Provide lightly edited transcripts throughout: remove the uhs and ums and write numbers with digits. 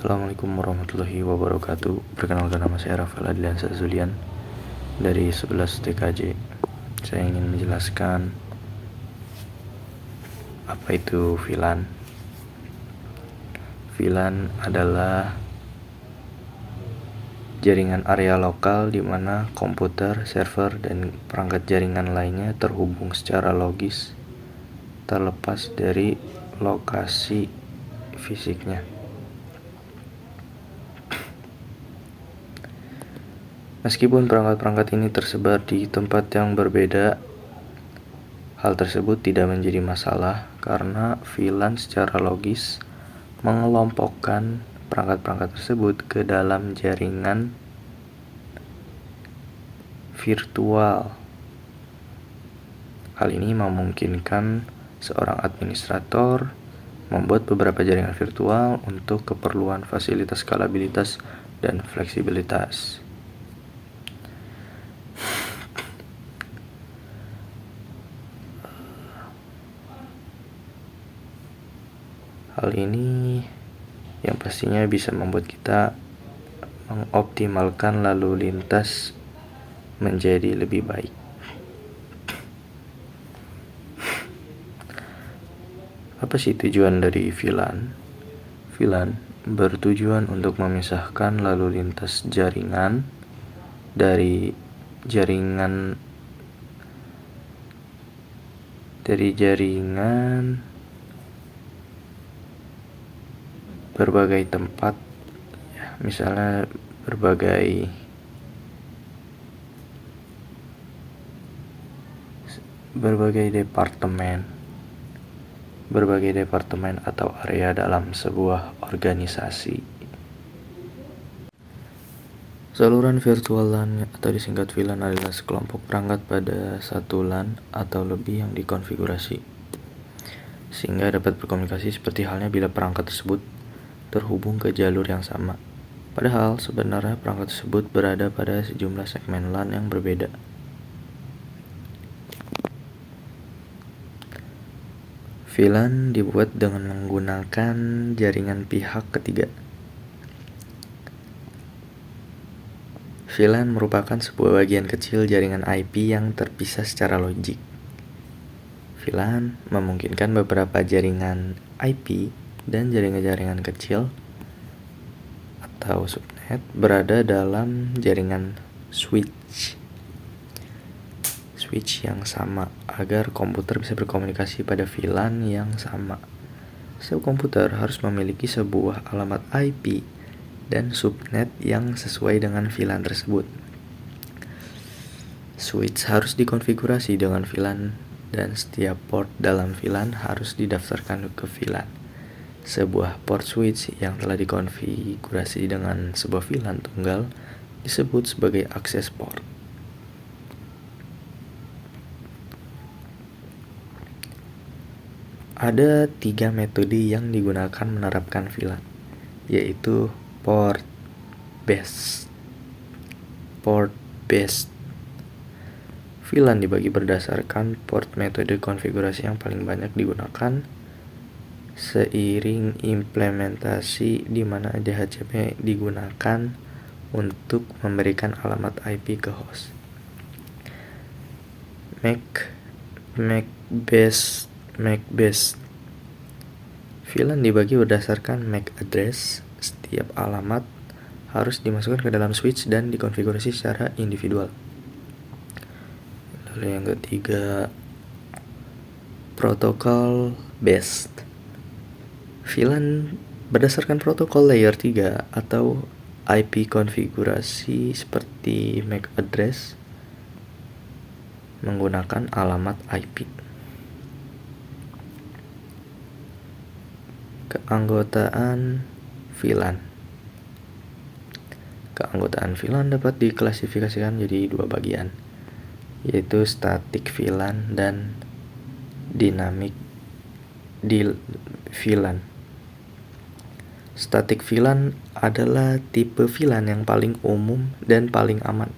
Assalamualaikum warahmatullahi wabarakatuh. Perkenalkan, nama saya Rafael Adliansa Zulian dari 11 TKJ. Saya ingin menjelaskan apa itu VLAN. VLAN adalah jaringan area lokal di mana komputer, server, dan perangkat jaringan lainnya terhubung secara logis terlepas dari lokasi fisiknya. Meskipun perangkat-perangkat ini tersebar di tempat yang berbeda, hal tersebut tidak menjadi masalah karena VLAN secara logis mengelompokkan perangkat-perangkat tersebut ke dalam jaringan virtual. Hal ini memungkinkan seorang administrator membuat beberapa jaringan virtual untuk keperluan fasilitas skalabilitas dan fleksibilitas. Hal ini yang pastinya bisa membuat kita mengoptimalkan lalu lintas menjadi lebih baik. Apa sih tujuan dari VLAN? VLAN bertujuan untuk memisahkan lalu lintas jaringan dari jaringan berbagai tempat, misalnya berbagai departemen atau area dalam sebuah organisasi. Saluran virtual LAN atau disingkat VLAN adalah sekelompok perangkat pada satu LAN atau lebih yang dikonfigurasi sehingga dapat berkomunikasi seperti halnya bila perangkat tersebut terhubung ke jalur yang sama. Padahal sebenarnya perangkat tersebut berada pada sejumlah segmen LAN yang berbeda. VLAN dibuat dengan menggunakan jaringan pihak ketiga. VLAN merupakan sebuah bagian kecil jaringan IP yang terpisah secara logik. VLAN memungkinkan beberapa jaringan IP dan jaringan-jaringan kecil atau subnet berada dalam jaringan switch yang sama agar komputer bisa berkomunikasi pada VLAN yang sama. Setiap komputer harus memiliki sebuah alamat IP dan subnet yang sesuai dengan VLAN tersebut. Switch harus dikonfigurasi dengan VLAN dan setiap port dalam VLAN harus didaftarkan ke VLAN. Sebuah port switch yang telah dikonfigurasi dengan sebuah VLAN tunggal disebut sebagai access port. Ada 3 metode yang digunakan menerapkan VLAN, yaitu port based. VLAN dibagi berdasarkan port, metode konfigurasi yang paling banyak digunakan seiring implementasi di mana DHCP digunakan untuk memberikan alamat IP ke host. MAC based. VLAN dibagi berdasarkan MAC address. Setiap alamat harus dimasukkan ke dalam switch dan dikonfigurasi secara individual. Lalu yang ketiga, protocol based. VLAN berdasarkan protokol layer 3 atau IP konfigurasi seperti MAC address menggunakan alamat IP. Keanggotaan VLAN. Keanggotaan VLAN dapat diklasifikasikan jadi 2 bagian, yaitu static VLAN dan dynamic VLAN. Static VLAN adalah tipe VLAN yang paling umum dan paling aman.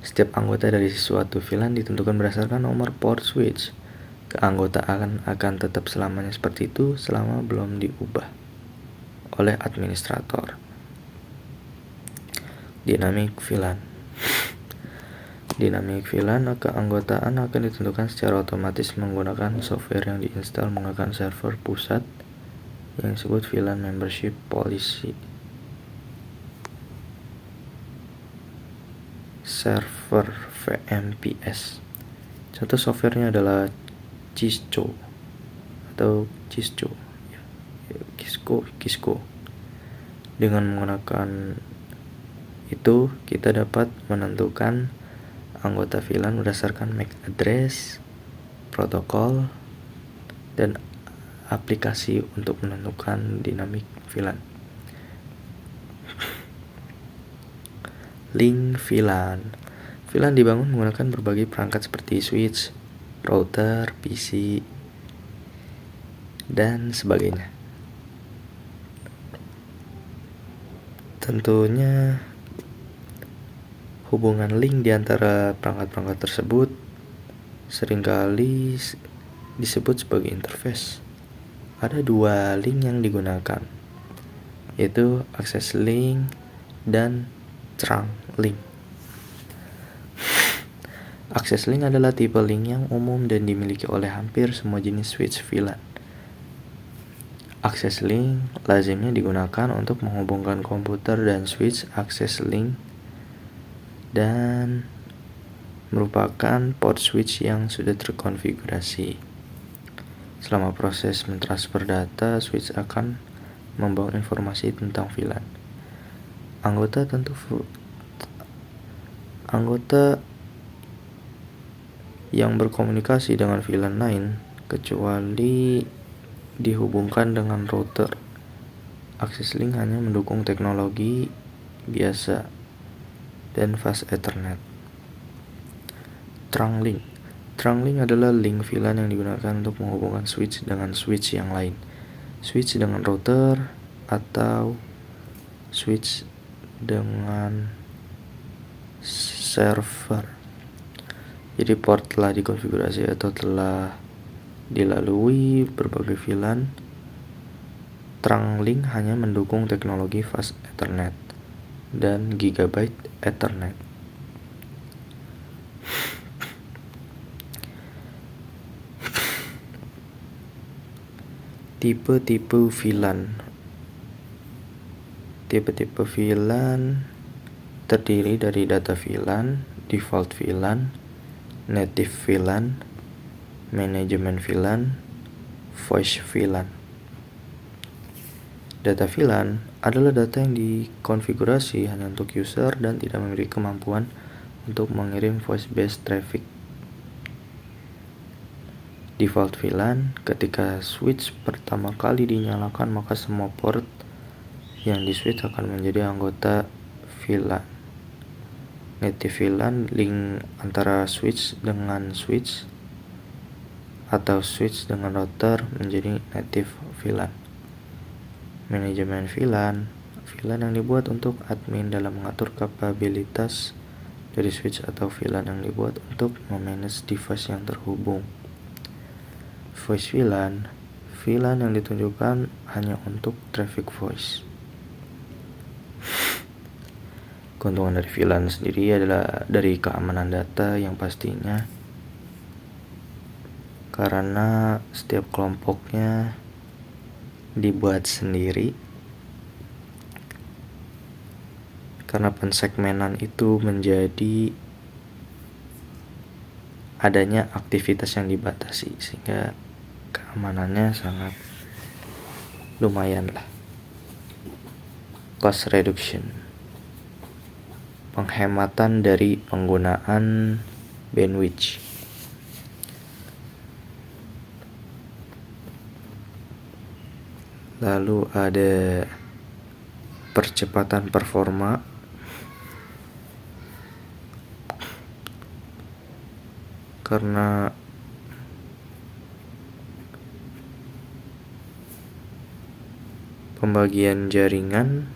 Setiap anggota dari suatu VLAN ditentukan berdasarkan nomor port switch. Keanggotaan akan tetap selamanya seperti itu selama belum diubah oleh administrator. Dynamic VLAN. Dynamic VLAN keanggotaan akan ditentukan secara otomatis menggunakan software yang diinstal menggunakan server pusat yang disebut VLAN Membership Policy. Server VMPS. Contoh softwarenya adalah Cisco atau Cisco, Cisco. Dengan menggunakan itu, kita dapat menentukan anggota VLAN berdasarkan MAC address, protokol, dan aplikasi untuk menentukan dynamic VLAN. Link VLAN. VLAN dibangun menggunakan berbagai perangkat seperti switch, router, PC, dan sebagainya. Tentunya hubungan link di antara perangkat-perangkat tersebut seringkali disebut sebagai interface. Ada 2 link yang digunakan, yaitu access link dan trunk link. Access link adalah tipe link yang umum dan dimiliki oleh hampir semua jenis switch VLAN. Access link lazimnya digunakan untuk menghubungkan komputer dan switch access link dan merupakan port switch yang sudah terkonfigurasi. Selama proses mentransfer data, switch akan membawa informasi tentang VLAN. Anggota yang berkomunikasi dengan VLAN lain kecuali dihubungkan dengan router. Access link hanya mendukung teknologi biasa dan fast Ethernet. Trunk link. Trunk link adalah link VLAN yang digunakan untuk menghubungkan switch dengan switch yang lain, switch dengan router, atau switch dengan server. Jadi port telah dikonfigurasi atau telah dilalui berbagai VLAN. Trunk link hanya mendukung teknologi fast Ethernet dan Gigabit Ethernet. Tipe-tipe VLAN. Tipe-tipe VLAN terdiri dari data VLAN, default VLAN, native VLAN, manajemen VLAN, voice VLAN. Data VLAN adalah data yang dikonfigurasi hanya untuk user dan tidak memiliki kemampuan untuk mengirim voice-based traffic. Default VLAN, ketika switch pertama kali dinyalakan maka semua port yang di switch akan menjadi anggota VLAN. Native VLAN, link antara switch dengan switch atau switch dengan router menjadi native VLAN. Manajemen VLAN, VLAN yang dibuat untuk admin dalam mengatur kapabilitas dari switch atau VLAN yang dibuat untuk memanage device yang terhubung. Voice VLAN, VLAN yang ditunjukkan hanya untuk traffic voice. Keuntungan dari VLAN sendiri adalah dari keamanan data yang pastinya, karena setiap kelompoknya dibuat sendiri. Karena pensegmenan itu menjadi adanya aktivitas yang dibatasi, sehingga keamanannya sangat lumayan lah. Cost reduction, penghematan dari penggunaan bandwidth. Lalu ada percepatan performa, karena pembagian jaringan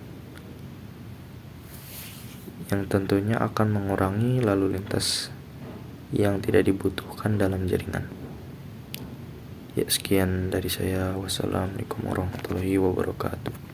yang tentunya akan mengurangi lalu lintas yang tidak dibutuhkan dalam jaringan. Ya, sekian dari saya. Wassalamualaikum warahmatullahi wabarakatuh.